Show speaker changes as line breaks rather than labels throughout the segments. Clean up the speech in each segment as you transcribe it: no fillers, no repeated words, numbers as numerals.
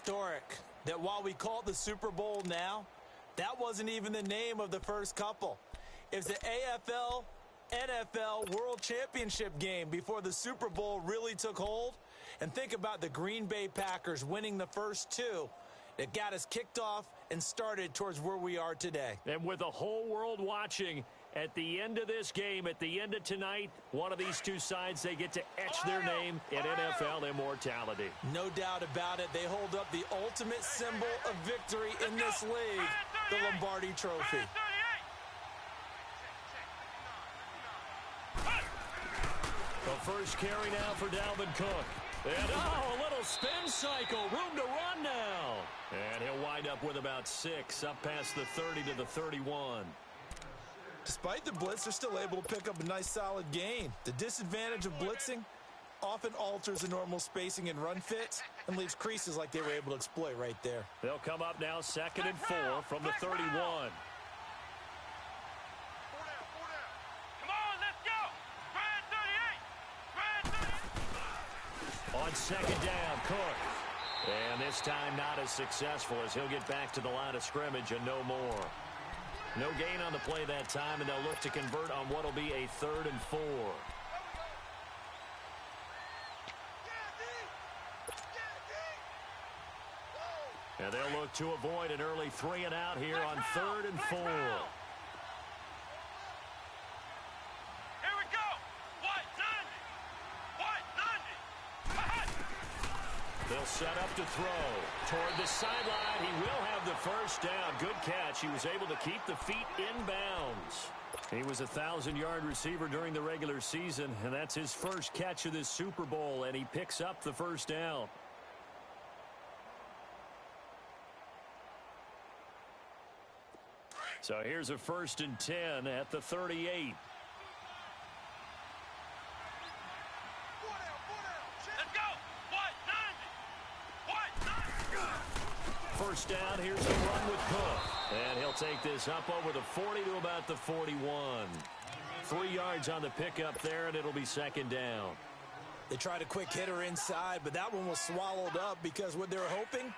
historic that while we call it the Super Bowl now, that wasn't even the name of the first couple. It was the AFL NFL World Championship game before the Super Bowl really took hold. And think about the Green Bay Packers winning the first two that got us kicked off and started towards where we are today.
And with the whole world watching, at the end of this game, at the end of tonight, one of these two sides, they get to etch their name in NFL immortality.
No doubt about it. They hold up the ultimate symbol of victory in this league, the Lombardi Trophy.
The first carry now for Dalvin Cook. And a little spin cycle. Room to run now. And he'll wind up with about 6, up past the 30 to the 31.
Despite the blitz, they're still able to pick up a nice solid gain. The disadvantage of blitzing often alters the normal spacing and run fits and leaves creases like they were able to exploit right there.
They'll come up now 2nd and 4 from the 31. On 2nd down, Cook. And this time not as successful as he'll get back to the line of scrimmage and no more. No gain on the play that time, and they'll look to convert on what will be a 3rd and 4. And they'll look to avoid an early 3 and out here on 3rd and 4. They'll set up to throw. Toward the sideline, he will have the first down. Good catch. He was able to keep the feet in bounds. He was a 1,000-yard receiver during the regular season, and that's his first catch of this Super Bowl, and he picks up the first down. So here's a 1st and 10 at the 38. First down, here's the run with Cook. And he'll take this up over the 40 to about the 41. 3 yards on the pickup there, and it'll be 2nd down.
They tried a quick hitter inside, but that one was swallowed up because what they're hoping,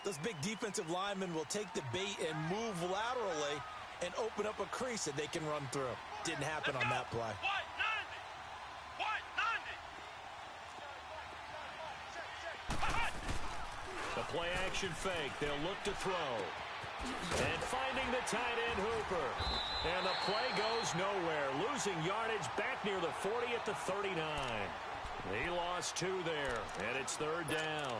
those big defensive linemen will take the bait and move laterally and open up a crease that they can run through. Didn't happen on that play.
The play-action fake. They'll look to throw. And finding the tight end, Hooper. And the play goes nowhere. Losing yardage back near the 40 at the 39. He lost 2 there, and it's 3rd down.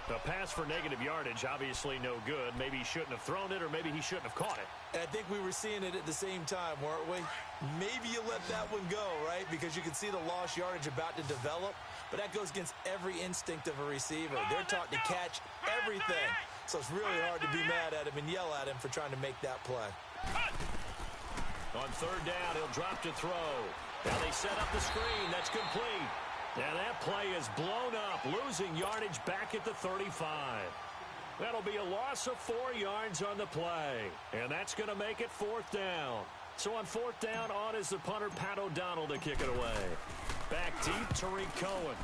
The pass for negative yardage, obviously no good. Maybe he shouldn't have thrown it, or maybe he shouldn't have caught it.
And I think we were seeing it at the same time, weren't we? Maybe you let that one go, right? Because you can see the lost yardage about to develop. But that goes against every instinct of a receiver. They're taught to catch everything. So it's really hard to be mad at him and yell at him for trying to make that play.
On 3rd down, he'll drop to throw. Now they set up the screen. That's complete. And that play is blown up, losing yardage back at the 35. That'll be a loss of 4 yards on the play. And that's going to make it 4th down. So on 4th down, on is the punter, Pat O'Donnell, to kick it away. Back deep, Tariq Cohen.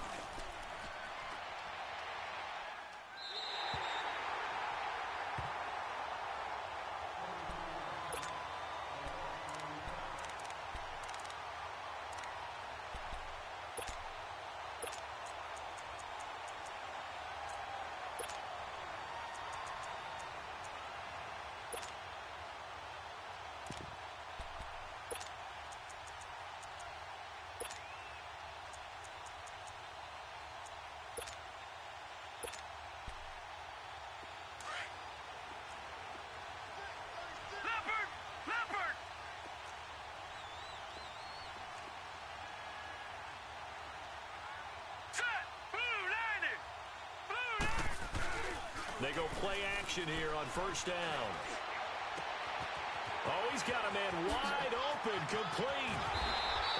They go play action here on 1st down. Oh, he's got a man wide open, complete.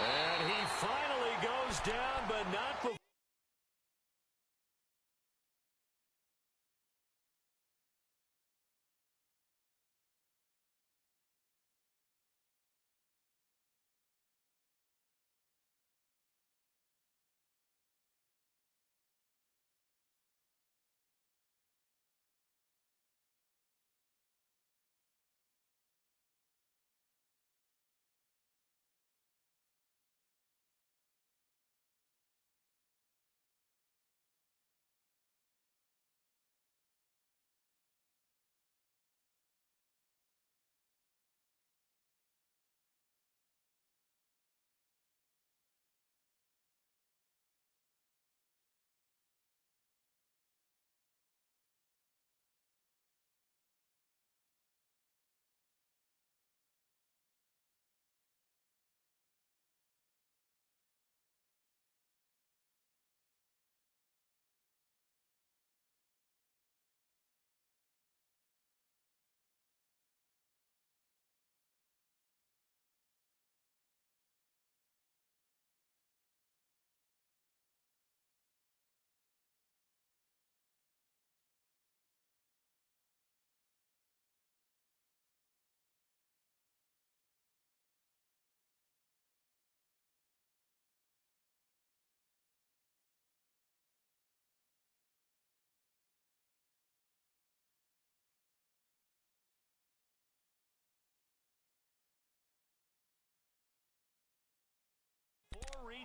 And he finally goes down, but not before.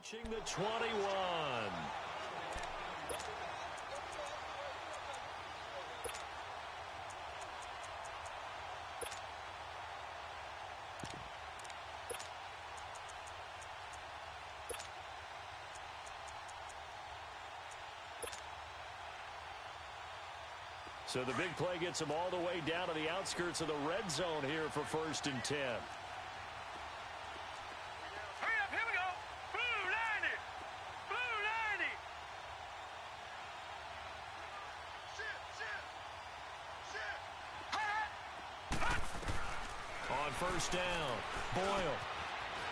Reaching the 21. So the big play gets him all the way down to the outskirts of the red zone here for 1st and 10.
Hurry up, here we go. Blue 90. Blue 90.
On 1st down, Boyle.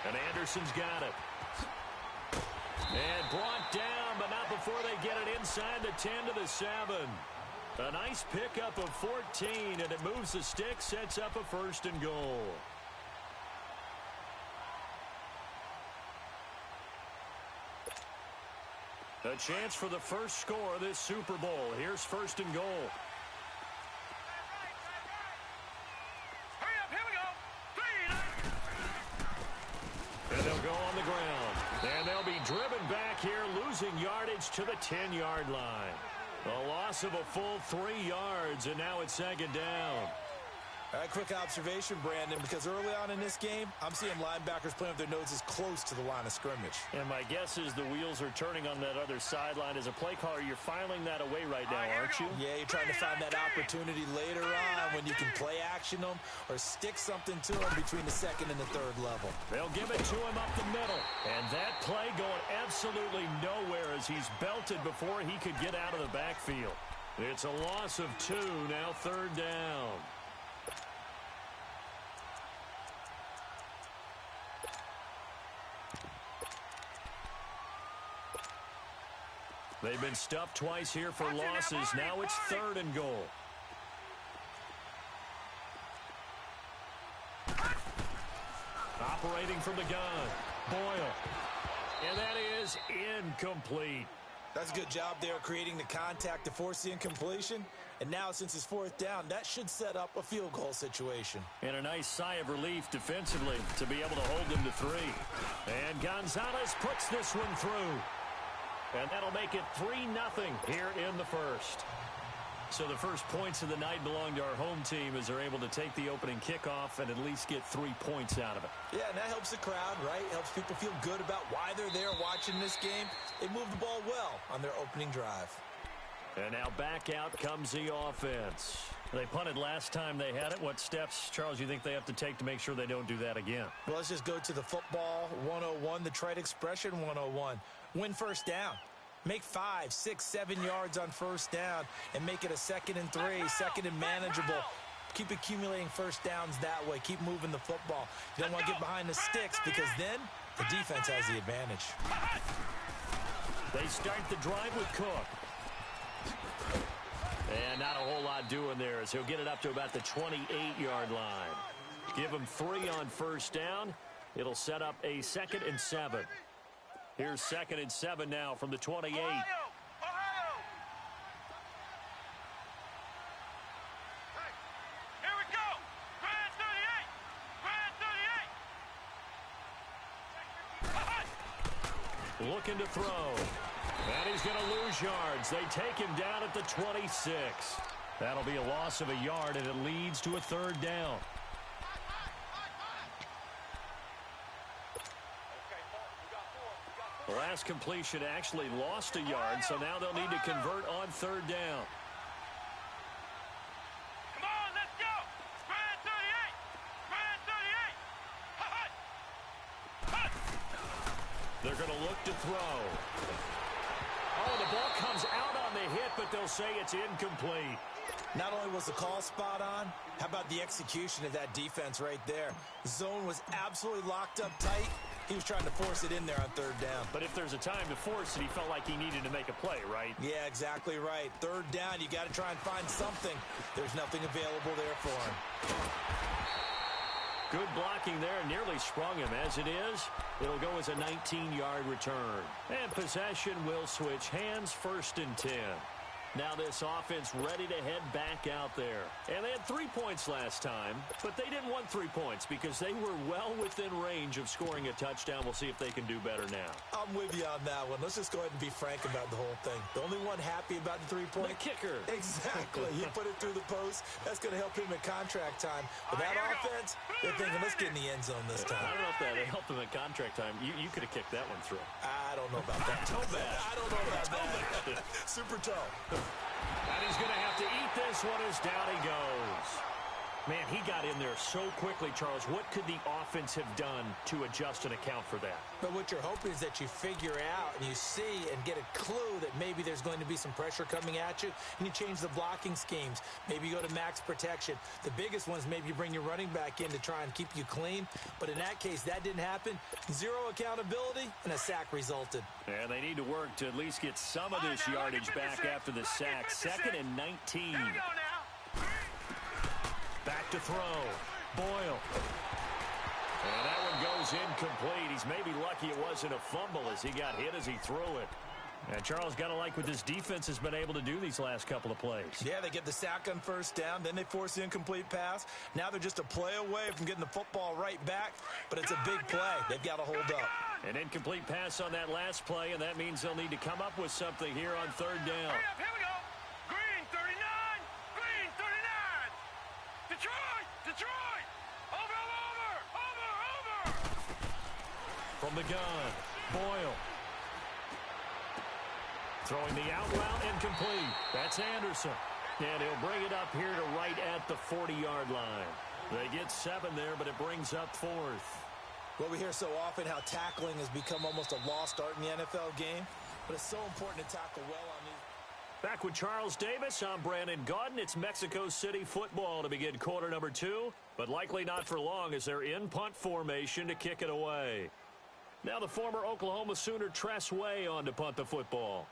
And Anderson's got it. And brought down, but not before they get it inside the 10 to the 7. A nice pickup of 14, and it moves the stick, sets up a 1st and goal. A chance for the first score of this Super Bowl. Here's 1st and goal.
Hurry up, here we go.
And they'll go on the ground. And they'll be driven back here, losing yardage to the 10-yard line. A loss of a full 3 yards, and now it's 2nd down.
All right, quick observation, Brandon, because early on in this game, I'm seeing linebackers playing with their noses close to the line of scrimmage.
And my guess is the wheels are turning on that other sideline. As a play caller, you're filing that away right now, aren't you?
Yeah, you're trying to find that opportunity later on when you can play action them or stick something to them between the 2nd and the 3rd level.
They'll give it to him up the middle. And that play going absolutely nowhere as he's belted before he could get out of the backfield. It's a loss of 2, now 3rd down. They've been stuffed twice here for losses. Now it's 3rd and goal. Operating from the gun, Boyle. And that is incomplete.
That's a good job there creating the contact to force the incompletion. And now, since it's 4th down, that should set up a field goal situation.
And a nice sigh of relief defensively to be able to hold them to 3. And Gonzalez puts this one through. And that'll make it 3-0 here in the 1st. So the first points of the night belong to our home team as they're able to take the opening kickoff and at least get 3 points out of it.
Yeah, and that helps the crowd, right? Helps people feel good about why they're there watching this game. They moved the ball well on their opening drive.
And now back out comes the offense. They punted last time they had it. What steps, Charles, you think they have to take to make sure they don't do that again?
Well, let's just go to the football 101, the trite expression 101. Win 1st down. Make 5, 6, 7 yards on 1st down and make it a 2nd and 3, 2nd and manageable. Keep accumulating 1st downs that way. Keep moving the football. You don't want to get behind the sticks because then the defense has the advantage.
They start the drive with Cook. And not a whole lot doing there as he'll get it up to about the 28-yard line. Give him 3 on 1st down. It'll set up a 2nd and 7. Here's 2nd and 7 now from the 28.
Ohio! Ohio! Hey, here we go! Grand 38! Grand 38!
Looking to throw. And he's going to lose yards. They take him down at the 26. That'll be a loss of a yard, and it leads to a 3rd down. The last completion actually lost a yard, so now they'll need to convert on 3rd down.
Come on, let's go! Grand 38! Grand 38!
They're going to look to throw. Oh, the ball comes out on the hit, but they'll say it's incomplete.
Not only was the call spot on, how about the execution of that defense right there? The zone was absolutely locked up tight. He was trying to force it in there on 3rd down.
But if there's a time to force it, he felt like he needed to make a play, right?
Yeah, exactly right. 3rd down, you got to try and find something. There's nothing available there for him.
Good blocking there, nearly sprung him. As it is, it'll go as a 19-yard return. And possession will switch hands, 1st and 10. Now this offense ready to head back out there. And they had 3 points last time, but they didn't want 3 points because they were well within range of scoring a touchdown. We'll see if they can do better now.
I'm with you on that one. Let's just go ahead and be frank about the whole thing. The only one happy about the 3-point?
The kicker.
Exactly. He put it through the post. That's going to help him at contract time. But that offense, they're thinking, let's get in the end zone this time.
I don't know if that helped him at contract time. You could have kicked that one through.
I don't know about that.
Toe bad.
I don't know about that. Super toe.
And he's going to have to eat this one as down he goes. Man, he got in there so quickly, Charles. What could the offense have done to adjust and account for that?
But what you're hoping is that you figure out and you see and get a clue that maybe there's going to be some pressure coming at you, and you change the blocking schemes. Maybe you go to max protection. The biggest ones, maybe you bring your running back in to try and keep you clean. But in that case, that didn't happen. Zero accountability, and a sack resulted.
And they need to work to at least get some of this yardage back after the sack. 2nd and 19. Back to throw. Boyle. And that one goes incomplete. He's maybe lucky it wasn't a fumble as he got hit as he threw it. And Charles, got to like what this defense has been able to do these last couple of plays.
Yeah, they get the sack on first down, then they force the incomplete pass. Now they're just a play away from getting the football right back, but it's a big play. They've got to hold up.
An incomplete pass on that last play, and that means they'll need to come up with something here on 3rd down.
Hurry up, here we go. Green 39. Green 39. Detroit. Detroit. Over.
From the gun, Boyle. Throwing the out route, incomplete. That's Anderson. And he'll bring it up here to right at the 40-yard line. They get 7 there, but it brings up 4th.
Well, we hear so often how tackling has become almost a lost art in the NFL game, but it's so important to tackle well on these.
Back with Charles Davis, I'm Brandon Gaudin. It's Mexico City football to begin quarter number 2, but likely not for long as they're in punt formation to kick it away. Now the former Oklahoma Sooner Tress Way on to punt the football.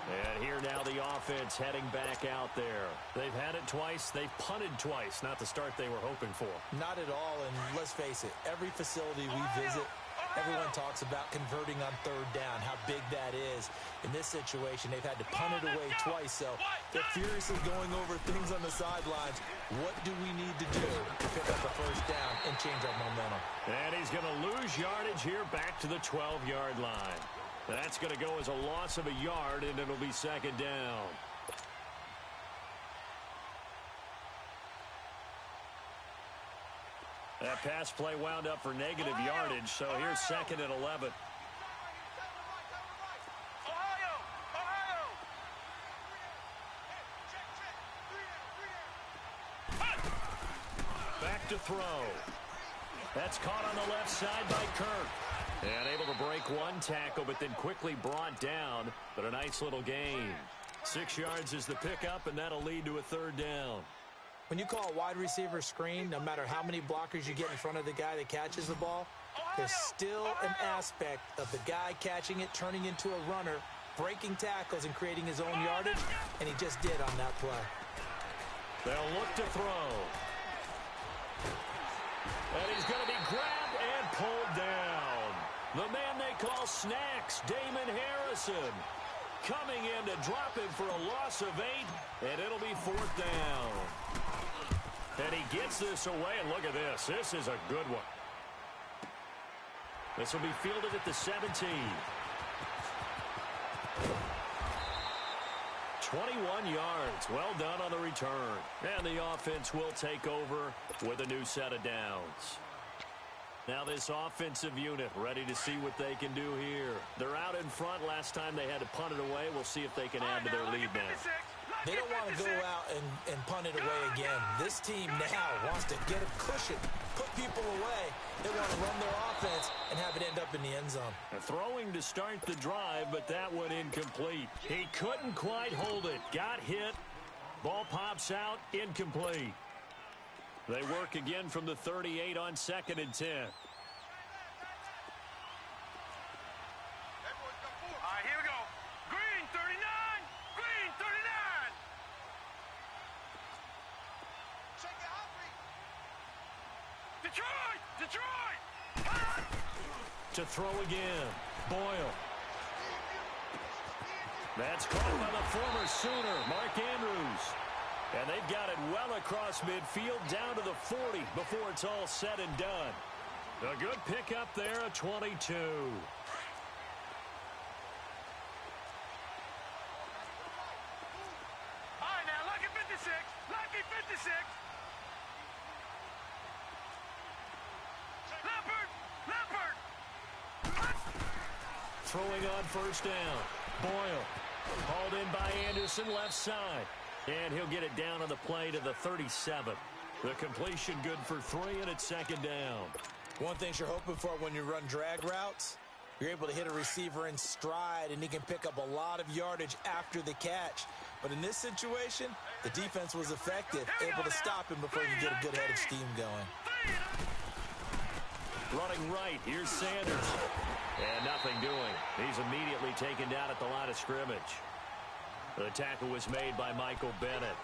And here now the offense heading back out there. They've had it twice. They've punted twice. Not the start they were hoping for.
Not at all, and let's face it, every facility we visit, everyone talks about converting on 3rd down, how big that is. In this situation, they've had to punt it away twice, so they're furiously going over things on the sidelines. What do we need to do to pick up a 1st down and change our momentum?
And he's going to lose yardage here back to the 12-yard line. That's going to go as a loss of a yard, and it'll be 2nd down. That pass play wound up for negative yardage, so here's 2nd and 11. Back to throw. That's caught on the left side by Kirk. And able to break one tackle, but then quickly brought down. But a nice little gain. 6 yards is the pickup, and that'll lead to a 3rd down.
When you call a wide receiver screen, no matter how many blockers you get in front of the guy that catches the ball, there's still an aspect of the guy catching it, turning into a runner, breaking tackles and creating his own yardage, and he just did on that play.
They'll look to throw. And he's going to be grabbed and pulled down. The man they call Snacks, Damon Harrison, coming in to drop him for a loss of 8, and it'll be 4th down. And he gets this away, and look at this. This is a good one. This will be fielded at the 17. 21 yards. Well done on the return. And the offense will take over with a new set of downs. Now this offensive unit ready to see what they can do here. They're out in front. Last time they had to punt it away. We'll see if they can add to their lead now.
They don't want to go out and punt it away again. This team now wants to get a cushion, put people away. They want to run their offense and have it end up in the end zone.
Throwing to start the drive, but that one incomplete. He couldn't quite hold it. Got hit. Ball pops out. Incomplete. They work again from the 38 on 2nd and 10.
All right, here we go. Green 39. Green 39. Detroit! Detroit!
To throw again. Boyle. That's caught by the former Sooner, Mark Andrews. And they've got it well across midfield down to the 40 before it's all said and done. A good pickup there, a 22.
All right, now, lucky 56. Lucky 56. Leopard! Leopard!
Throwing on first down. Boyle. Hauled in by Anderson, left side. And he'll get it down on the play to the 37. The completion good for 3, and it's second down.
One thing you're hoping for when you run drag routes, you're able to hit a receiver in stride, and he can pick up a lot of yardage after the catch. But in this situation, the defense was effective, able to stop him before he could get a good head of steam going.
Running right, here's Sanders. And nothing doing. He's immediately taken down at the line of scrimmage. The tackle was made by Michael Bennett.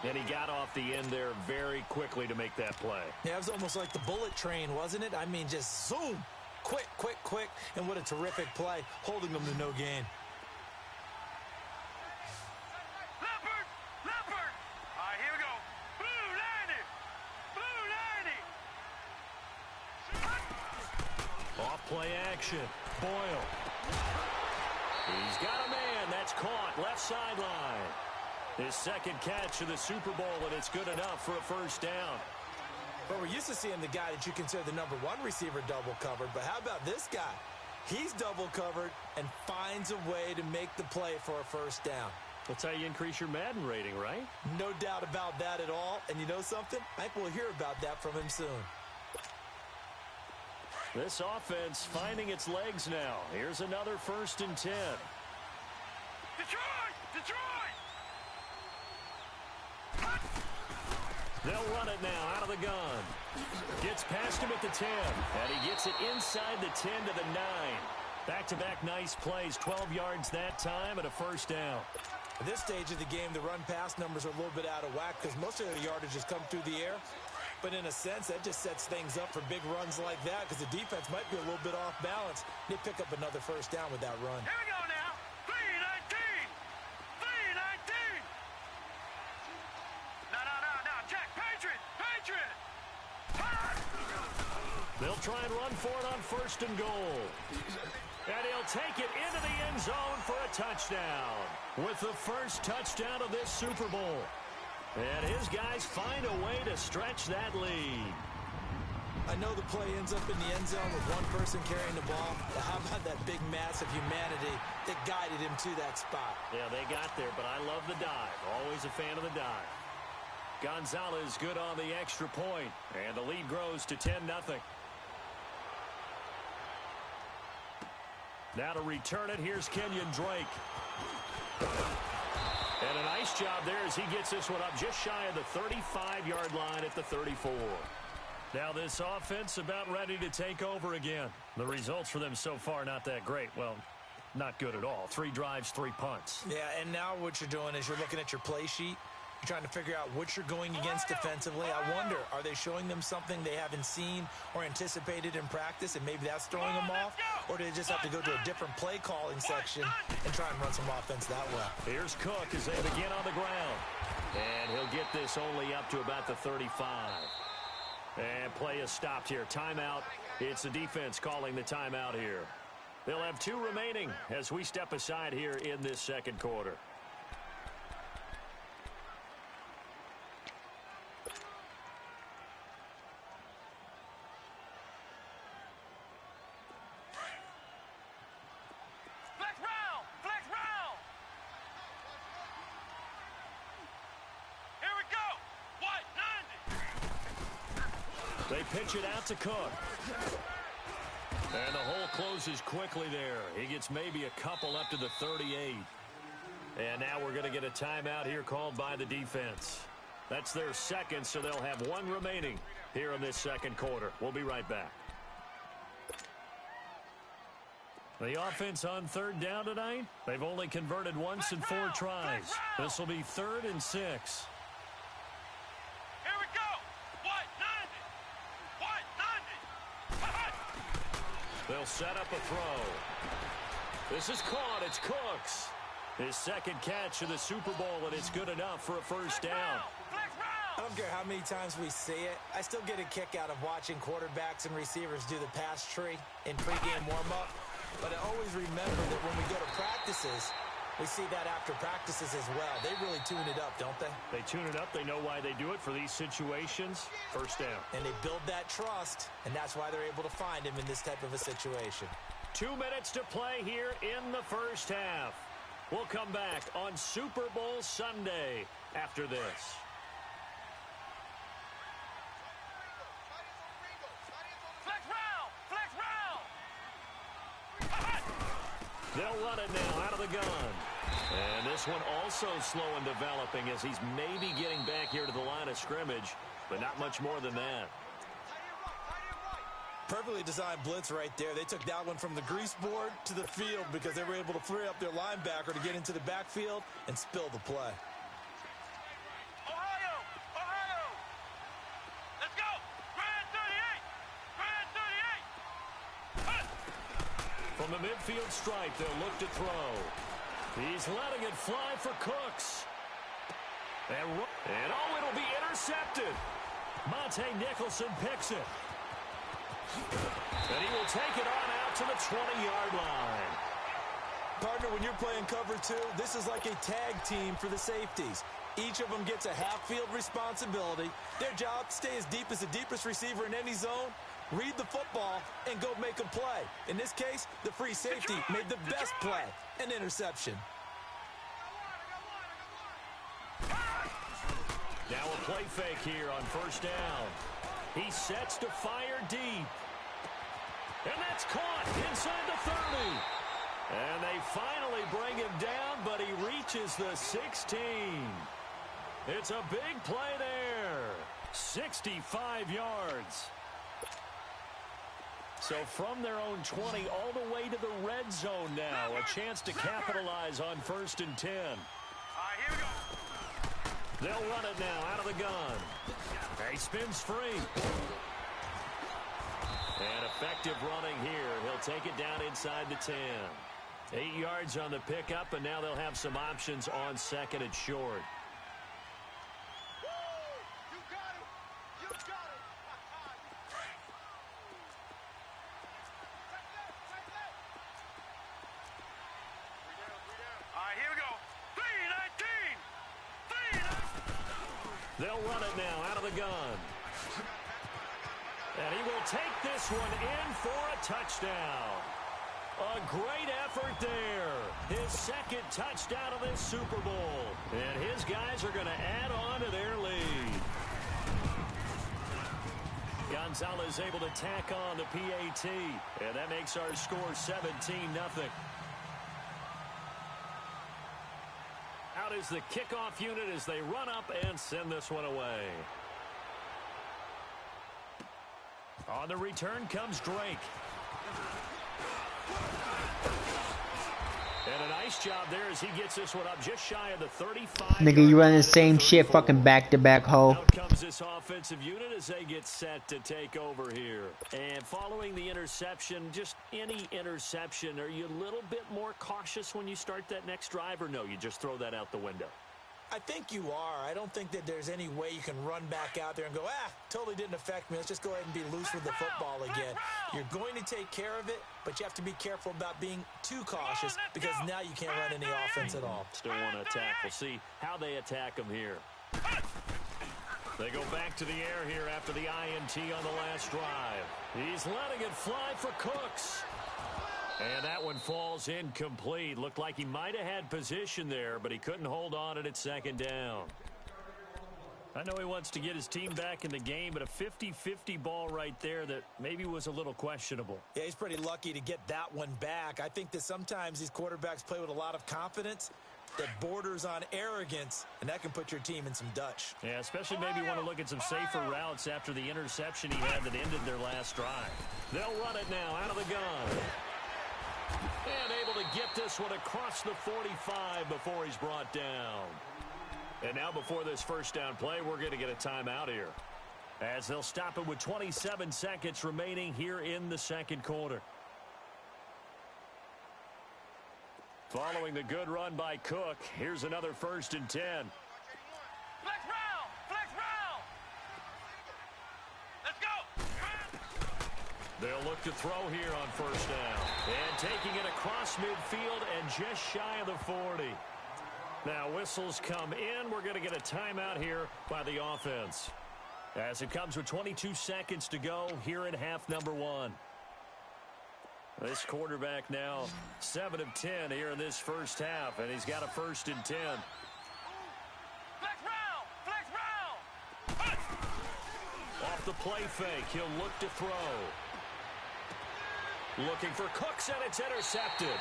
And he got off the end there very quickly to make that play.
Yeah, it was almost like the bullet train, wasn't it? I mean, just zoom. Quick, quick, quick. And what a terrific play, holding them to no gain.
Leopard! Leopard! All right, here we go. Blue 90! Blue 90!
Off play action. Boyle. He's got a man. That's caught. Left sideline. His second catch of the Super Bowl, and it's good enough for a first down.
But we're used to seeing the guy that you consider the number 1 receiver double covered. But how about this guy? He's double covered and finds a way to make the play for a first down.
That's how you increase your Madden rating, right?
No doubt about that at all. And you know something? I think we'll hear about that from him soon.
This offense finding its legs now. Here's another 1st and 10.
Detroit! Detroit!
They'll run it now out of the gun. Gets past him at the 10. And he gets it inside the 10 to the 9. Back-to-back nice plays. 12 yards that time and a first down.
At this stage of the game, the run-pass numbers are a little bit out of whack because most of the yardage has come through the air. But in a sense, that just sets things up for big runs like that because the defense might be a little bit off balance. They pick up another first down with that run.
Here we go now. 319! 319! No. Check. Patriot! Patriot!
They'll try and run for it on 1st and goal. And he'll take it into the end zone for a touchdown. With the first touchdown of this Super Bowl. And his guys find a way to stretch that lead.
I know the play ends up in the end zone with one person carrying the ball. But how about that big mass of humanity that guided him to that spot?
Yeah, they got there, but I love the dive. Always a fan of the dive. Gonzalez good on the extra point, and the lead grows to 10-0. Now to return it, here's Kenyon Drake. And a nice job there as he gets this one up just shy of the 35-yard line at the 34. Now this offense about ready to take over again. The results for them so far not that great. Well, not good at all. 3 drives, 3 punts.
Yeah, and now what you're doing is you're looking at your play sheet. You're trying to figure out what you're going against defensively. I wonder, are they showing them something they haven't seen or anticipated in practice, and maybe that's throwing them off? Or do they just have to go to a different play calling section and try and run some offense that way?
Here's Cook as they begin on the ground. And he'll get this only up to about the 35. And play is stopped here. Timeout. It's the defense calling the timeout here. They'll have 2 remaining as we step aside here in this second quarter. They pitch it out to Cook. And the hole closes quickly there. He gets maybe a couple up to the 38. And now we're going to get a timeout here called by the defense. That's their second, so they'll have 1 remaining here in this second quarter. We'll be right back. The offense on 3rd down tonight, they've only converted once in 4 tries. This will be 3rd and 6.
Here we go. White 90. White
They'll set up a throw. This is caught. It's Cooks. His second catch of the Super Bowl, and it's good enough for a first down.
I don't care how many times we see it. I still get a kick out of watching quarterbacks and receivers do the pass tree in pregame warm-up. But I always remember that when we go to practices, we see that after practices as well. They really tune it up, don't they?
They tune it up. They know why they do it for these situations. First down.
And they build that trust, and that's why they're able to find him in this type of a situation.
2 minutes to play here in the first half. We'll come back on Super Bowl Sunday after this. They'll run it now out of the gun. And this one also slow in developing as he's maybe getting back here to the line of scrimmage, but not much more than that.
Perfectly designed blitz right there. They took that one from the grease board to the field because they were able to free up their linebacker to get into the backfield and spill the play.
Ohio! Ohio! Let's go! Grand 38! Grand 38!
From the midfield stripe, they'll look to throw. He's letting it fly for Cooks. And oh, it'll be intercepted. Monte Nicholson picks it. And he will take it on out to the 20-yard line.
Partner, when you're playing cover two, this is like a tag team for the safeties. Each of them gets a half-field responsibility. Their job, stay as deep as the deepest receiver in any zone, read the football, and go make a play. In this case, the free safety made the best play, an interception.
Now a play fake here on first down. He sets to fire deep. And that's caught inside the 30. And they finally bring him down, but he reaches the 16. It's a big play there. 65 yards. So from their own 20 all the way to the red zone now. A chance to capitalize on 1st and 10.
All right, here we go.
They'll run it now out of the gun. He spins free. And effective running here. He'll take it down inside the 10. 8 yards on the pickup, and now they'll have some options on 2nd and short.
You got it. You got it. All right, here we go. 3-19.
They'll run it now out of the gun. And he will take this one in for a touchdown. A great effort there. His second touchdown of this Super Bowl. And his guys are going to add on to their lead. Gonzalez able to tack on the PAT. And that makes our score 17-0. Out is the kickoff unit as they run up and send this one away. On the return comes Drake. And a nice job there as he gets this one up just shy of the 35.
Nigga, you run the same shit fucking back-to-back, hoe.
Out comes this offensive unit as they get set to take over here. And following the interception, just any interception, are you a little bit more cautious when you start that next drive, or no, you just throw that out the window?
I think you are. I don't think that there's any way you can run back out there and go, totally didn't affect me. Let's just go ahead and be loose with the football again. You're going to take care of it, but you have to be careful about being too cautious because now you can't run any offense at all.
Still want to attack. We'll see how they attack them here. They go back to the air here after the INT on the last drive. He's letting it fly for Cooks. And that one falls incomplete. Looked like he might have had position there, but he couldn't hold on at 2nd down. I know he wants to get his team back in the game, but a 50-50 ball right there that maybe was a little questionable.
Yeah, he's pretty lucky to get that one back. I think that sometimes these quarterbacks play with a lot of confidence that borders on arrogance, and that can put your team in some Dutch.
Yeah, especially maybe want to look at some safer routes after the interception he had that ended their last drive. They'll run it now out of the gun. And able to get this one across the 45 before he's brought down. And now before this first down play, we're going to get a timeout here, as they'll stop it with 27 seconds remaining here in the 2nd quarter. Following the good run by Cook, here's another 1st and 10.
Flex round! Flex round! Let's go!
They'll look to throw here on 1st down. And taking it across midfield and just shy of the 40. Now whistles come in. We're going to get a timeout here by the offense. As it comes with 22 seconds to go here in half number 1. This quarterback now 7 of 10 here in this first half, and he's got a 1st and 10.
Flex round! Flex round!
Off the play fake, he'll look to throw. Looking for Cooks, and it's intercepted.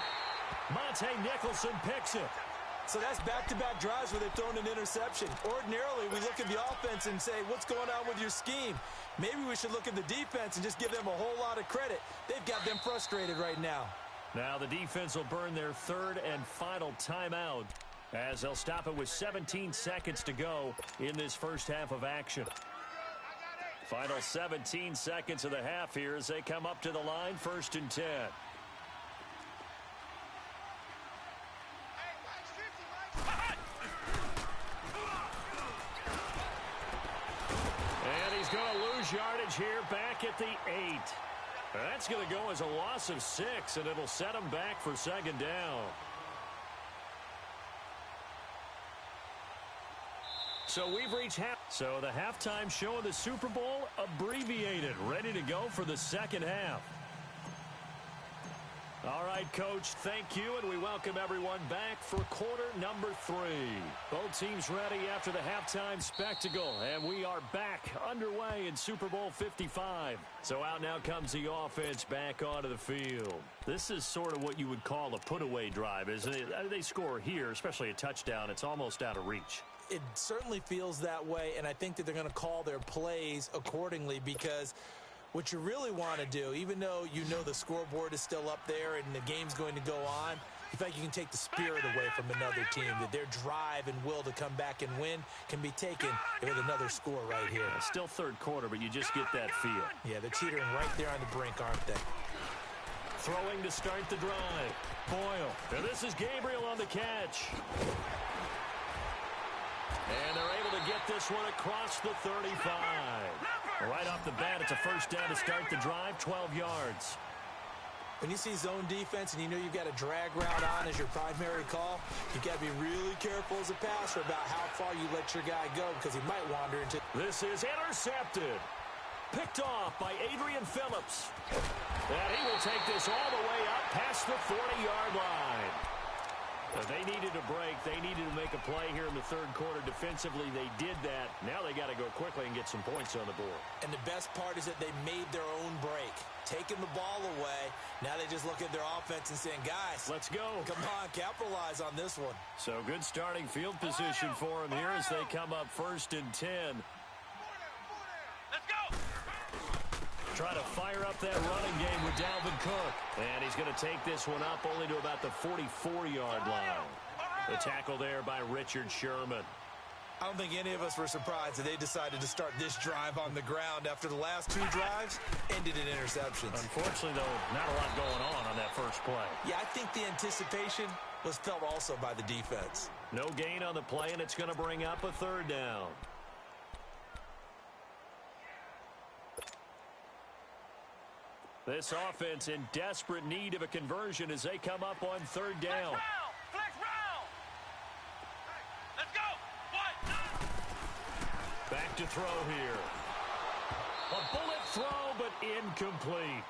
Monte Nicholson picks it.
So that's back-to-back drives where they've thrown an interception. Ordinarily, we look at the offense and say, what's going on with your scheme? Maybe we should look at the defense and just give them a whole lot of credit. They've got them frustrated right now.
Now the defense will burn their 3rd and final timeout as they'll stop it with 17 seconds to go in this first half of action. Final 17 seconds of the half here as they come up to the line, 1st and 10. And he's going to lose yardage here back at the 8. That's going to go as a loss of 6, and it'll set him back for 2nd down. So we've reached half. So the halftime show of the Super Bowl abbreviated, ready to go for the 2nd half. All right, Coach, thank you, and we welcome everyone back for quarter number 3. Both teams ready after the halftime spectacle, and we are back underway in Super Bowl 55. So out now comes the offense back onto the field. This is sort of what you would call a put-away drive, isn't it? They score here, especially a touchdown. It's almost out of reach.
It certainly feels that way, and I think that they're going to call their plays accordingly because what you really want to do, even though you know the scoreboard is still up there and the game's going to go on, you feel like you can take the spirit away from another team, that their drive and will to come back and win can be taken with another score right here.
Yeah, still 3rd quarter, but you just get that feel.
Yeah, they're teetering right there on the brink, aren't they?
Throwing to start the drive. Boyle. And this is Gabriel on the catch. And they're able to get this one across the 35. Right off the bat, it's a 1st down to start the drive, 12 yards.
When you see zone defense and you know you've got a drag route on as your primary call, you've got to be really careful as a passer about how far you let your guy go because he might wander into...
This is intercepted. Picked off by Adrian Phillips. And he will take this all the way up past the 40-yard line. But they needed a break. They needed to make a play here in the 3rd quarter. Defensively, they did that. Now they got to go quickly and get some points on the board.
And the best part is that they made their own break. Taking the ball away. Now they just look at their offense and saying, guys,
let's go.
Come on, capitalize on this one.
So good starting field position for them here as they come up 1st and 10.
Let's go!
Try to fire up that running game with Dalvin Cook. And he's going to take this one up only to about the 44-yard line. The tackle there by Richard Sherman.
I don't think any of us were surprised that they decided to start this drive on the ground after the last 2 drives ended in interceptions.
Unfortunately, though, not a lot going on that first play.
Yeah, I think the anticipation was felt also by the defense.
No gain on the play, and it's going to bring up a 3rd down. This offense in desperate need of a conversion as they come up on 3rd down.
Flex round! Let's go!
Back to throw here. A bullet throw, but incomplete.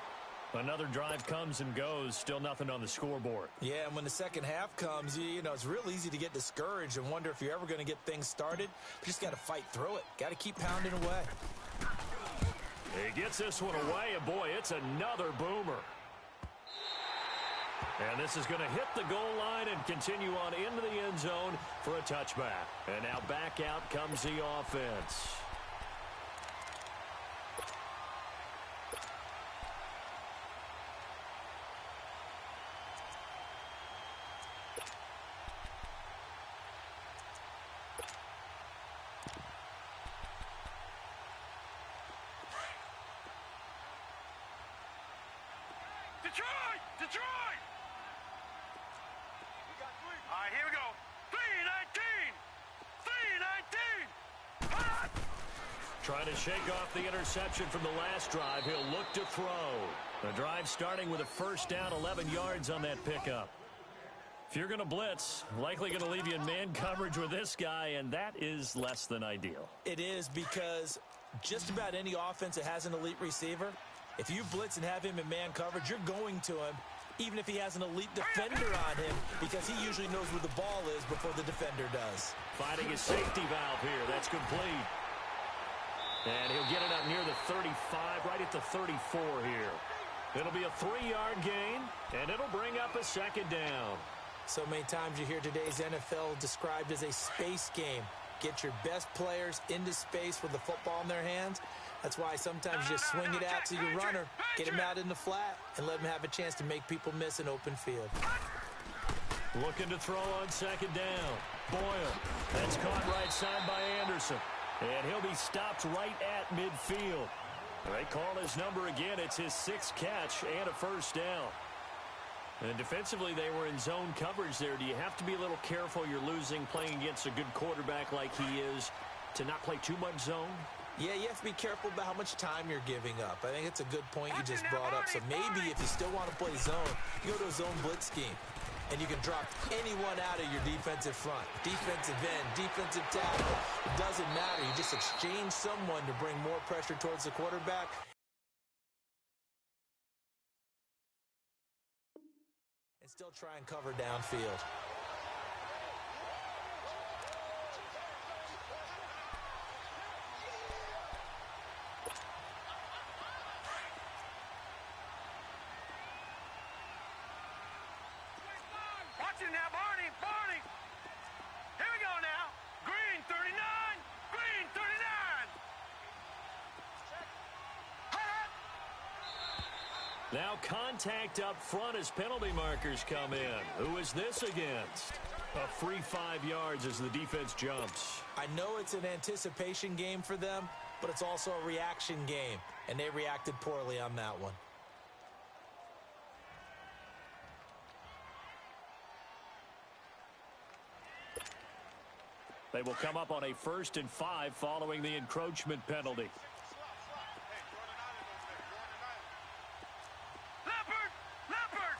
Another drive comes and goes. Still nothing on the scoreboard.
Yeah, and when the 2nd half comes, you know, it's real easy to get discouraged and wonder if you're ever going to get things started. You just got to fight through it. Got to keep pounding away.
He gets this one away, and boy, it's another boomer. And this is going to hit the goal line and continue on into the end zone for a touchback. And now back out comes the offense.
Detroit! Detroit! right, here we go. 319. 319.
Trying to shake off the interception from the last drive. He'll look to throw. The drive starting with a first down, 11 yards on that pickup. If you're going to blitz, likely going to leave you in man coverage with this guy, and that is less than ideal.
It is, because just about any offense that has an elite receiver, if you blitz and have him in man coverage, you're going to him, even if he has an elite defender on him, because he usually knows where the ball is before the defender does.
Finding his safety valve here. That's complete. And he'll get it up near the 35, right at the 34 here. It'll be a 3-yard gain, and it'll bring up a second down.
So many times you hear today's NFL described as a space game. Get your best players into space with the football in their hands. That's why sometimes you just swing it out to your runner, get him out in the flat, and let him have a chance to make people miss an open field.
Looking to throw on second down. Boyle. That's caught right side by Anderson. And he'll be stopped right at midfield. They call his number again. It's his 6th catch and a first down. And defensively, they were in zone coverage there. Do you have to be a little careful? You're losing playing against a good quarterback like he is to not play too much zone?
Yeah, you have to be careful about how much time you're giving up. I think it's a good point you just brought up. So maybe if you still want to play zone, you go to a zone blitz scheme. And you can drop anyone out of your defensive front. Defensive end, defensive tackle. It doesn't matter. You just exchange someone to bring more pressure towards the quarterback. And still try and cover downfield.
Watch it now, Barney. Barney. Here we go now. Green 39. Green 39.
Now contact up front as penalty markers come in. Who is this against? A free 5 yards as the defense jumps.
I know it's an anticipation game for them, but it's also a reaction game, and they reacted poorly on that one.
They will come up on a 1st and 5 following the encroachment penalty.
Leopard. Leopard.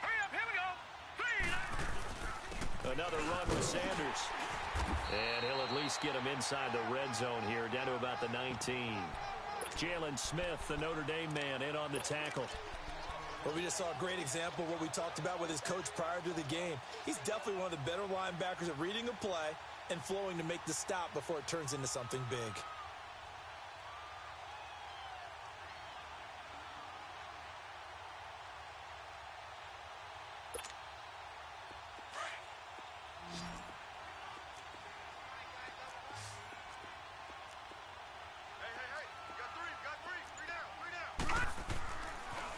Hurry up. Here we go. 3.
Another run with Sanders. And he'll at least get him inside the red zone here, down to about the 19. Jalen Smith, the Notre Dame man, in on the tackle.
Well, we just saw a great example of what we talked about with his coach prior to the game. He's definitely one of the better linebackers at reading a play and flowing to make the stop before it turns into something big.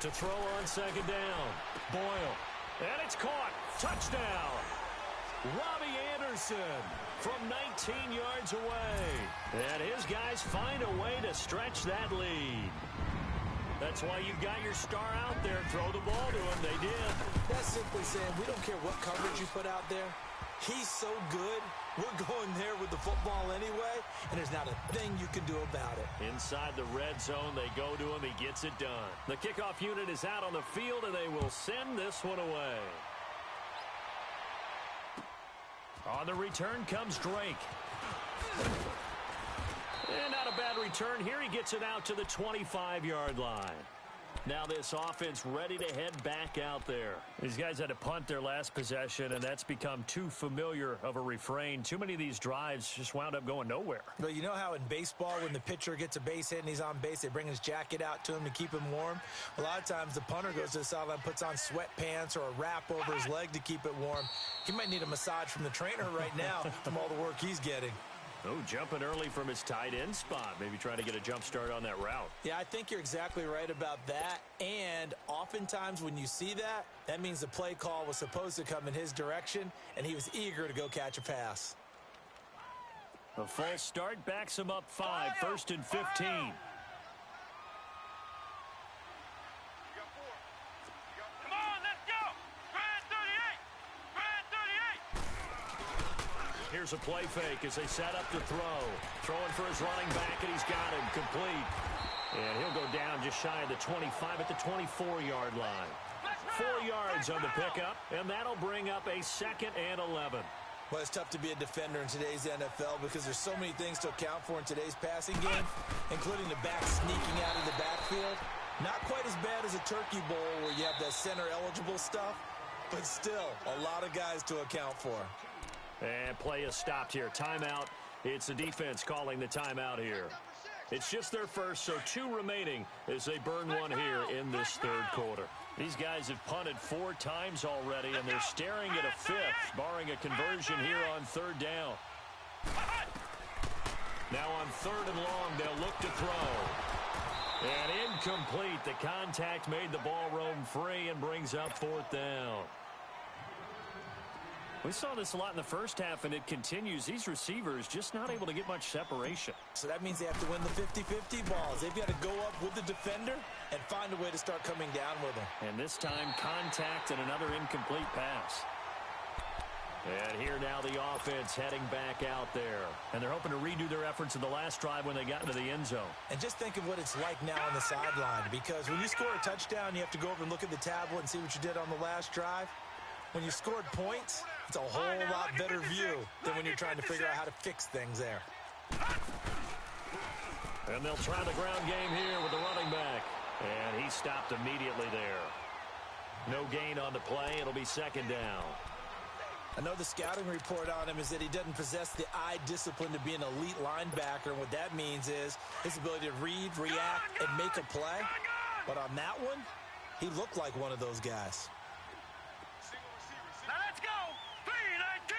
To throw on second down. Boyle. And it's caught. Touchdown. Robbie Anderson from 19 yards away. And his guys find a way to stretch that lead. That's why you've got your star out there. Throw the ball to him. They did.
That's simply saying we don't care what coverage you put out there. He's so good. We're going there with the football anyway, and there's not a thing you can do about it.
Inside the red zone, they go to him. He gets it done. The kickoff unit is out on the field, and they will send this one away. On the return comes Drake. And not a bad return here. He gets it out to the 25-yard line. Now this offense ready to head back out there. These guys had to punt their last possession, and that's become too familiar of a refrain. Too many of these drives just wound up going nowhere.
But you know how in baseball, when the pitcher gets a base hit and he's on base, they bring his jacket out to him to keep him warm? A lot of times the punter goes to the sideline, puts on sweatpants or a wrap over his leg to keep it warm. He might need a massage from the trainer right now from all the work he's getting.
Oh, jumping early from his tight end spot. Maybe trying to get a jump start on that route.
Yeah, I think you're exactly right about that. And oftentimes when you see that, that means the play call was supposed to come in his direction, and he was eager to go catch a pass.
A false start backs him up 5, 1st and 15. Here's a play fake as they set up to throw. Throwing for his running back, and he's got him complete. And he'll go down just shy of the 25 at the 24-yard line. 4 yards on the pickup, and that'll bring up a 2nd and 11.
Well, it's tough to be a defender in today's NFL because there's so many things to account for in today's passing game, including the back sneaking out of the backfield. Not quite as bad as a turkey bowl where you have that center-eligible stuff, but still a lot of guys to account for.
And play is stopped here. Timeout. It's the defense calling the timeout here. It's just their first, so 2 remaining as they burn one here in this 3rd quarter. These guys have punted 4 times already, and they're staring at a 5th, barring a conversion here on 3rd down. Now on 3rd and long, they'll look to throw. And incomplete. The contact made the ball roam free and brings up 4th down. We saw this a lot in the first half, and it continues. These receivers just not able to get much separation.
So that means they have to win the 50-50 balls. They've got to go up with the defender and find a way to start coming down with them.
And this time, contact and another incomplete pass. And here now the offense heading back out there. And they're hoping to redo their efforts in the last drive when they got into the end zone.
And just think of what it's like now on the sideline, because when you score a touchdown, you have to go over and look at the tablet and see what you did on the last drive. When you scored points, it's a whole lot better view than when you're trying to figure out how to fix things there.
And they'll try the ground game here with the running back. And he stopped immediately there. No gain on the play. It'll be 2nd down.
I know the scouting report on him is that he doesn't possess the eye discipline to be an elite linebacker. And what that means is his ability to read, react, and make a play. But on that one, he looked like one of those guys.
Now let's go. 3-19.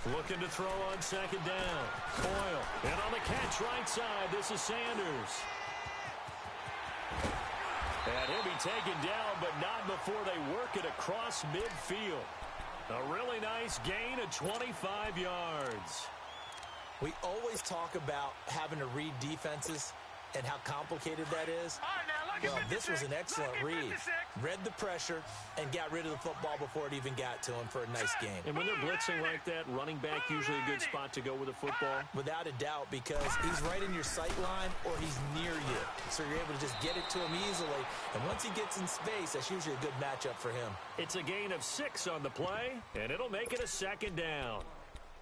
3-19.
Looking to throw on 2nd down. Boyle. And on the catch right side, this is Sanders. And he'll be taken down, but not before they work it across midfield. A really nice gain of 25 yards.
We always talk about having to read defenses and how complicated that is. Well, this was an excellent read. Read the pressure and got rid of the football before it even got to him for a nice game.
And when they're blitzing like that, running back usually a good spot to go with a football.
Without a doubt, because he's right in your sight line or he's near you. So you're able to just get it to him easily. And once he gets in space, that's usually a good matchup for him.
It's a gain of 6 on the play, and it'll make it a 2nd down.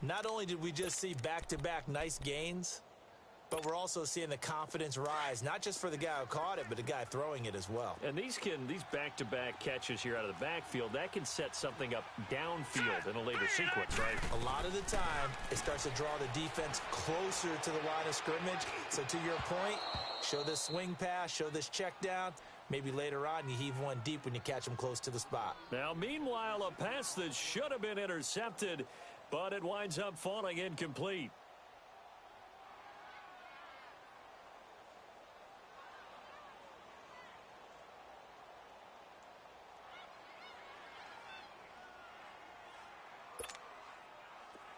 Not only did we just see back-to-back nice gains, but we're also seeing the confidence rise, not just for the guy who caught it, but the guy throwing it as well.
And these back-to-back catches here out of the backfield, that can set something up downfield in a later sequence, right?
A lot of the time, it starts to draw the defense closer to the line of scrimmage. So to your point, show this swing pass, show this check down. Maybe later on, you heave one deep when you catch them close to the spot.
Now, meanwhile, a pass that should have been intercepted, but it winds up falling incomplete.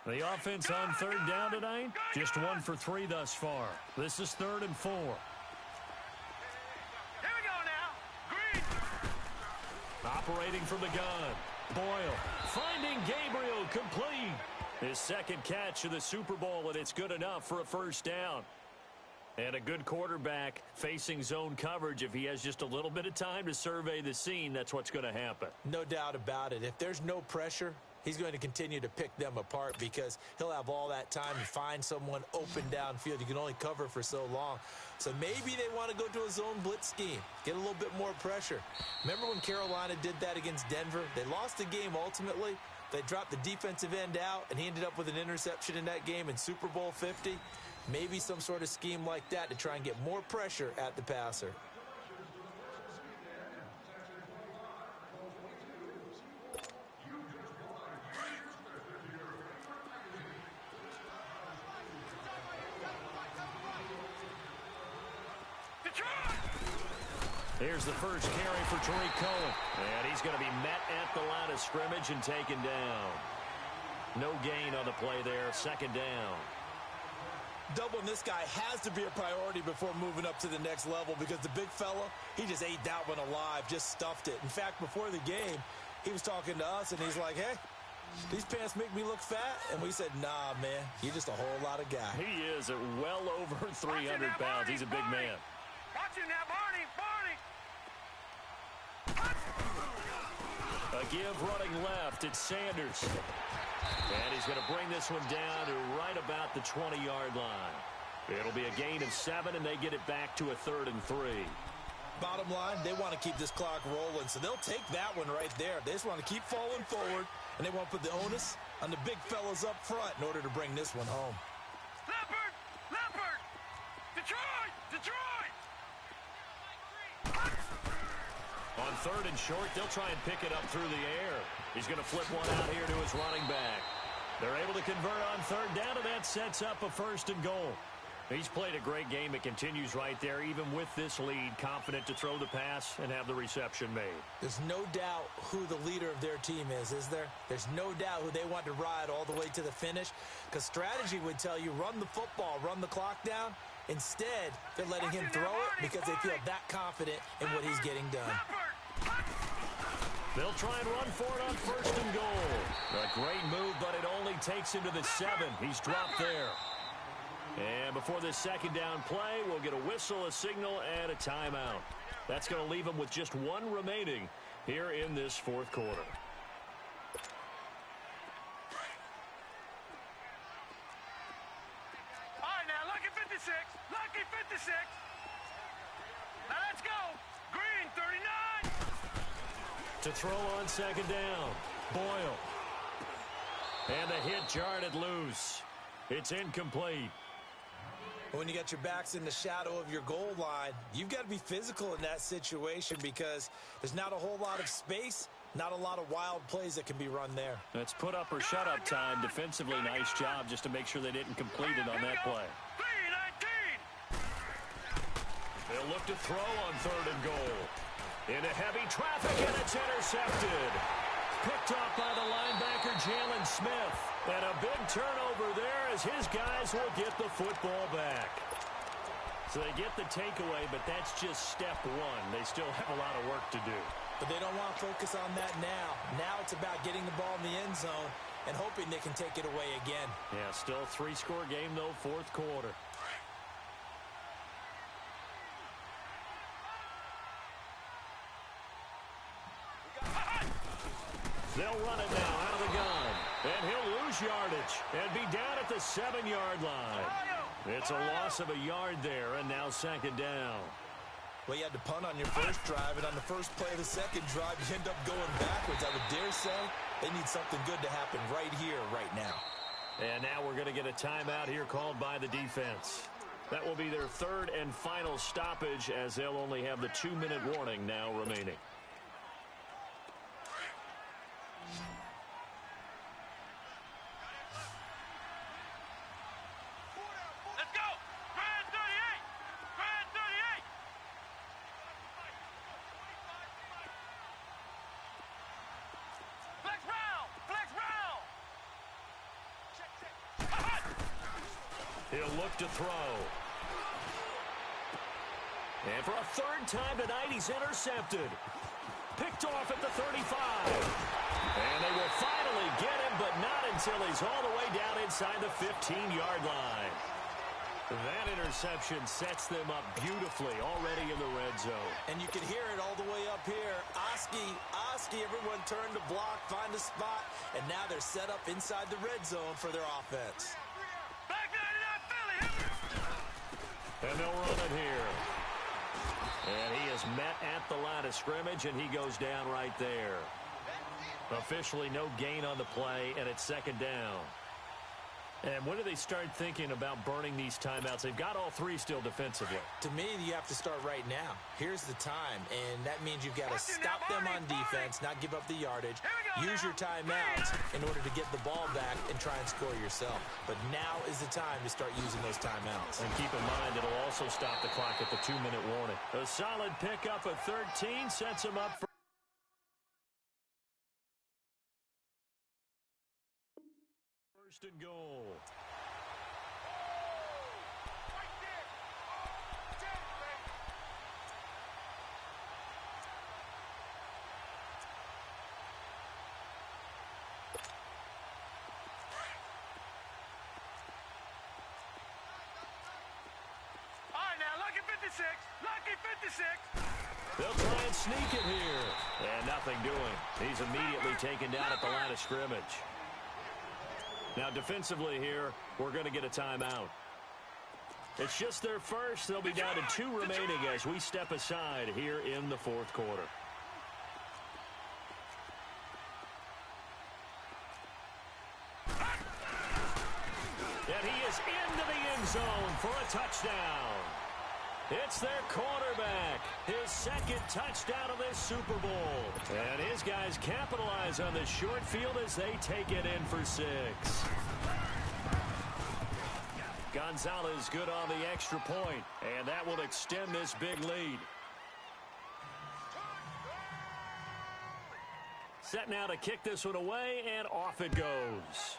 The offense on 3rd down tonight, just 1 for 3 thus far. This is 3rd and 4.
Here we go now. Green.
Operating from the gun. Boyle finding Gabriel complete. His 2nd catch of the Super Bowl, and it's good enough for a 1st down. And a good quarterback facing zone coverage. If he has just a little bit of time to survey the scene, that's what's going to happen.
No doubt about it. If there's no pressure, he's going to continue to pick them apart because he'll have all that time to find someone open downfield. You can only cover for so long. So maybe they want to go to a zone blitz scheme, get a little bit more pressure. Remember when Carolina did that against Denver? They lost the game ultimately. They dropped the defensive end out, and he ended up with an interception in that game in Super Bowl 50. Maybe some sort of scheme like that to try and get more pressure at the passer.
Here's the first carry for Tariq Cohen. And he's going to be met at the line of scrimmage and taken down. No gain on the play there. 2nd down.
Doubling this guy has to be a priority before moving up to the next level because the big fella, he just ate that one alive, just stuffed it. In fact, before the game, he was talking to us, and he's like, hey, These pants make me look fat, and we said, nah, man, you're just a whole lot of guy.
He is at well over 300 pounds. He's a big man.
Watch him now, Barney.
A give running left. It's Sanders. And he's going to bring this one down to right about the 20-yard line. It'll be a gain of 7, and they get it back to a 3rd and 3.
Bottom line, they want to keep this clock rolling, so they'll take that one right there. They just want to keep falling forward, and they want to put the onus on the big fellas up front in order to bring this one home.
Leopard! Detroit!
On 3rd and short, they'll try and pick it up through the air. He's going to flip one out here to his running back. They're able to convert on 3rd down, and that sets up a 1st and goal. He's played a great game. It continues right there, even with this lead, confident to throw the pass and have the reception made.
There's no doubt who the leader of their team is there? There's no doubt who they want to ride all the way to the finish, because strategy would tell you run the football, run the clock down. Instead, they're letting him throw it because they feel that confident in what he's getting done.
They'll try and run for it on 1st and goal. A great move, but it only takes him to the 7. He's dropped there. And before this 2nd down play, we'll get a whistle, a signal, and a timeout. That's going to leave them with just 1 remaining here in this 4th quarter.
All right, now, lucky 56. Now, let's go. Green, 39.
To throw on 2nd down, Boyle. And the hit jarred it loose. It's incomplete.
When you got your backs in the shadow of your goal line, you've got to be physical in that situation because there's not a whole lot of space, not a lot of wild plays that can be run there.
That's put up or shut up time. Defensively, nice job just to make sure they didn't complete it on that play.
3-19.
They'll look to throw on 3rd and goal. Into heavy traffic, and it's intercepted. Picked off by the linebacker, Jalen Smith. And a big turnover there as his guys will get the football back. So they get the takeaway, but that's just step 1. They still have a lot of work to do.
But they don't want to focus on that now. Now it's about getting the ball in the end zone and hoping they can take it away again.
Yeah, still a 3-score game, though, 4th quarter. They'll run it now out of the gun. And he'll lose yardage and be down at the 7-yard line. It's a loss of a yard there, and now 2nd down.
Well, you had to punt on your first drive, and on the first play of the 2nd drive, you end up going backwards. I would dare say they need something good to happen right here, right now.
And now we're going to get a timeout here called by the defense. That will be their 3rd and final stoppage as they'll only have the 2-minute warning now remaining.
Let's go. Grand 38. Grand 38. Flex round. Flex round.
He'll look to throw. And for a 3rd time tonight, he's intercepted. Picked off at the 35. And they will finally get him, but not until he's all the way down inside the 15-yard line. That interception sets them up beautifully already in the red zone.
And you can hear it all the way up here. Oski, everyone turned to block, find a spot, and now they're set up inside the red zone for their offense.
Back 99 Philly.
And they'll run it here. And he is met at the line of scrimmage, and he goes down right there. Officially no gain on the play, and it's 2nd down. And when do they start thinking about burning these timeouts? They've got all 3 still defensively.
To me, you have to start right now. Here's the time, and that means you've got to stop them on defense, not give up the yardage, use your timeouts in order to get the ball back and try and score yourself. But now is the time to start using those timeouts.
And keep in mind, it'll also stop the clock at the 2-minute warning. A solid pickup of 13 sets him up for 1st and goal.
56. Lucky 56.
They'll try and sneak it here. And nothing doing. He's immediately taken down at the line of scrimmage. Now defensively here, we're going to get a timeout. It's just their first. They'll be down to 2 remaining as we step aside here in the fourth quarter. And he is into the end zone for a touchdown. It's their quarterback, his second touchdown of this Super Bowl. And his guys capitalize on the short field as they take it in for 6. Gonzalez good on the extra point, and that will extend this big lead. Set now to kick this one away, and off it goes.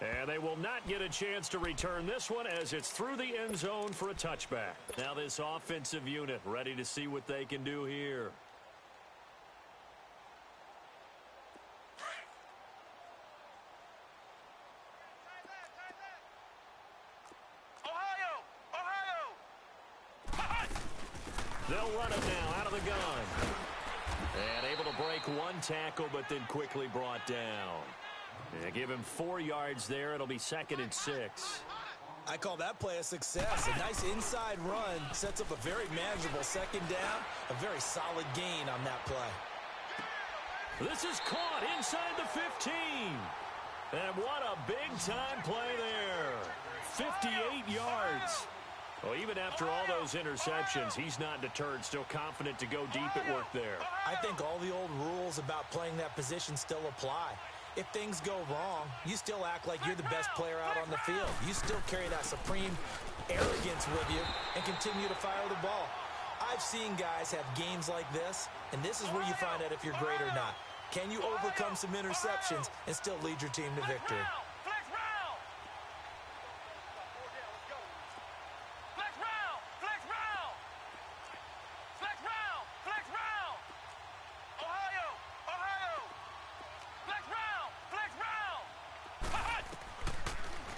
And they will not get a chance to return this one as it's through the end zone for a touchback. Now this offensive unit ready to see what they can do here. They'll run it now out of the gun. And able to break one tackle, but then quickly brought down. And give him 4 yards there. It'll be 2nd and 6.
I call that play a success. A nice inside run sets up a very manageable 2nd down. A very solid gain on that play.
This is caught inside the 15. And what a big-time play there. 58 yards. Well, even after all those interceptions, he's not deterred, still confident to go deep at work there.
I think all the old rules about playing that position still apply. If things go wrong, you still act like you're the best player out on the field. You still carry that supreme arrogance with you and continue to fire the ball. I've seen guys have games like this, and this is where you find out if you're great or not. Can you overcome some interceptions and still lead your team to victory?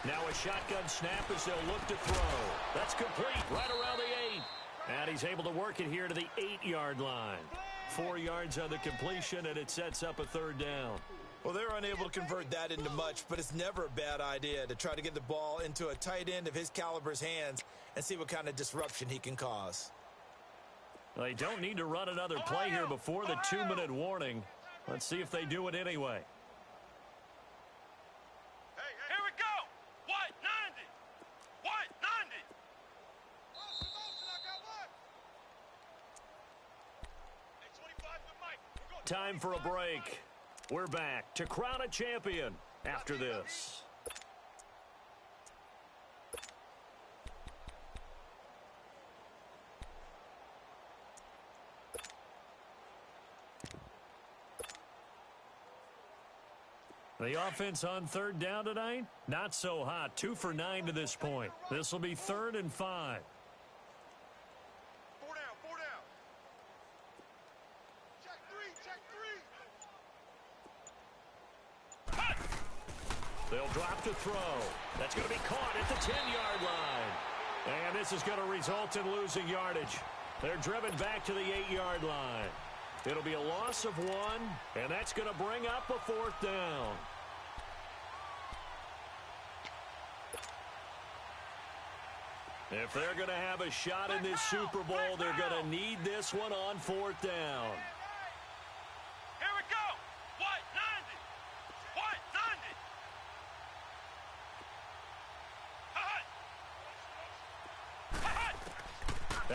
Now a shotgun snap as they'll look to throw. That's complete right around the 8. And he's able to work it here to the 8-yard line. 4 yards on the completion, and it sets up a 3rd down.
Well, they're unable to convert that into much, but it's never a bad idea to try to get the ball into a tight end of his caliber's hands and see what kind of disruption he can cause.
They don't need to run another play here before the 2-minute warning. Let's see if they do it anyway. Time for a break. We're back to crown a champion after this. The offense on 3rd down tonight, not so hot. 2 for 9 to this point. This will be 3rd and 5. They'll drop to throw. That's going to be caught at the 10-yard line. And this is going to result in losing yardage. They're driven back to the 8-yard line. It'll be a loss of 1, and that's going to bring up a 4th down. If they're going to have a shot in this Super Bowl, they're going to need this one on 4th down.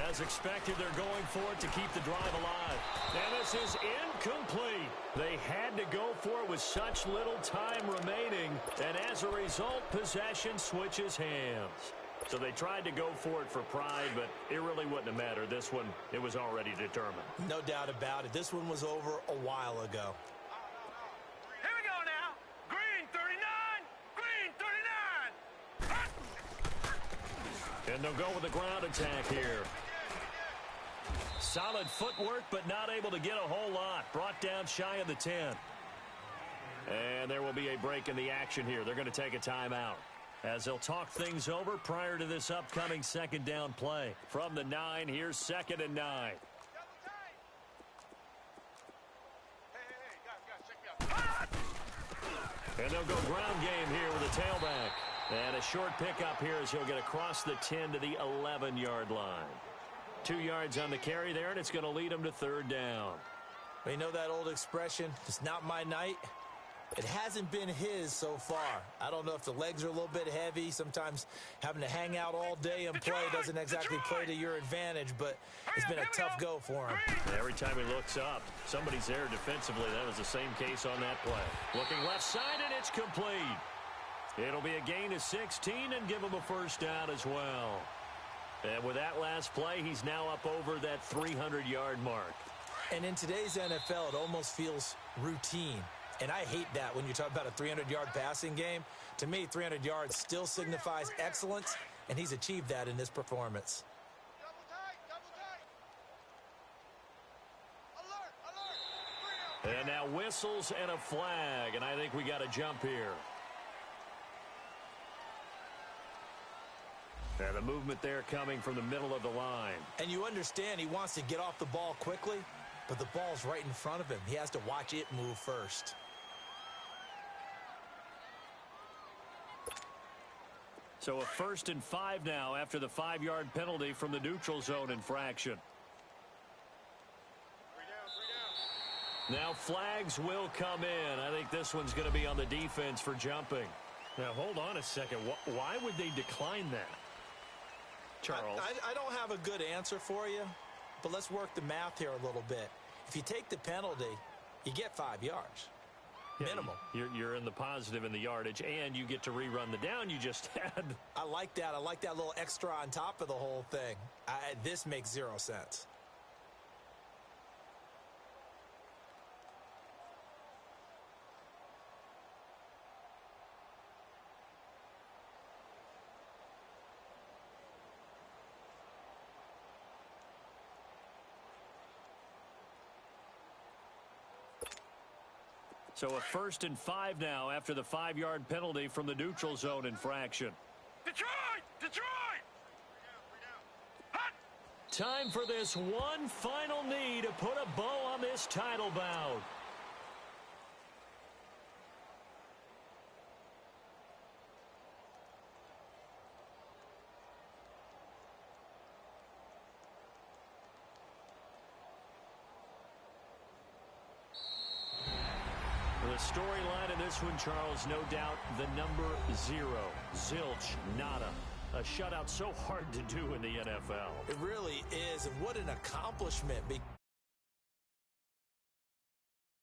As expected, they're going for it to keep the drive alive. And this is incomplete. They had to go for it with such little time remaining. And as a result, possession switches hands. So they tried to go for it for pride, but it really wouldn't have mattered. This one, it was already determined.
No doubt about it. This one was over a while ago.
Here we go now. Green 39. Green 39.
And they'll go with the ground attack here. Solid footwork, but not able to get a whole lot. Brought down shy of the 10. And there will be a break in the action here. They're going to take a timeout. as they'll talk things over prior to this upcoming second down play. From the 9, here's 2nd and 9. And they'll go ground game here with a tailback. And a short pickup here as he'll get across the 10 to the 11-yard line. 2 yards on the carry there, and it's going to lead him to 3rd down.
Well, you know that old expression, it's not my night? It hasn't been his so far. I don't know if the legs are a little bit heavy. Sometimes having to hang out all day and play doesn't exactly play to your advantage, but it's been a tough go for him.
Every time he looks up, somebody's there defensively. That was the same case on that play. Looking left side, and it's complete. It'll be a gain of 16 and give him a 1st down as well. And with that last play, he's now up over that 300-yard mark.
And in today's NFL, it almost feels routine. And I hate that when you talk about a 300-yard passing game. To me, 300 yards still signifies excellence, and he's achieved that in this performance.
And now whistles and a flag, and I think we got a jump here. And the movement there coming from the middle of the line.
And you understand he wants to get off the ball quickly, but the ball's right in front of him. He has to watch it move first.
So a 1st and 5 now after the 5-yard penalty from the neutral zone infraction. 3 down. Now flags will come in. I think this one's going to be on the defense for jumping. Now hold on a second. Why would they decline that? Charles.
I don't have a good answer for you, but let's work the math here a little bit. If you take the penalty, you get 5 yards. Minimum.
You're in the positive in the yardage, and you get to rerun the down you just had.
I like that. I like that little extra on top of the whole thing. This makes 0 sense.
So a 1st and 5 now after the 5-yard penalty from the neutral zone infraction.
Detroit! Detroit! Hot!
Time for this one final knee to put a bow on this title bout. The storyline in this one, Charles, no doubt the number 0. Zilch, nada. A shutout so hard to do in the NFL.
It really is, and what an accomplishment.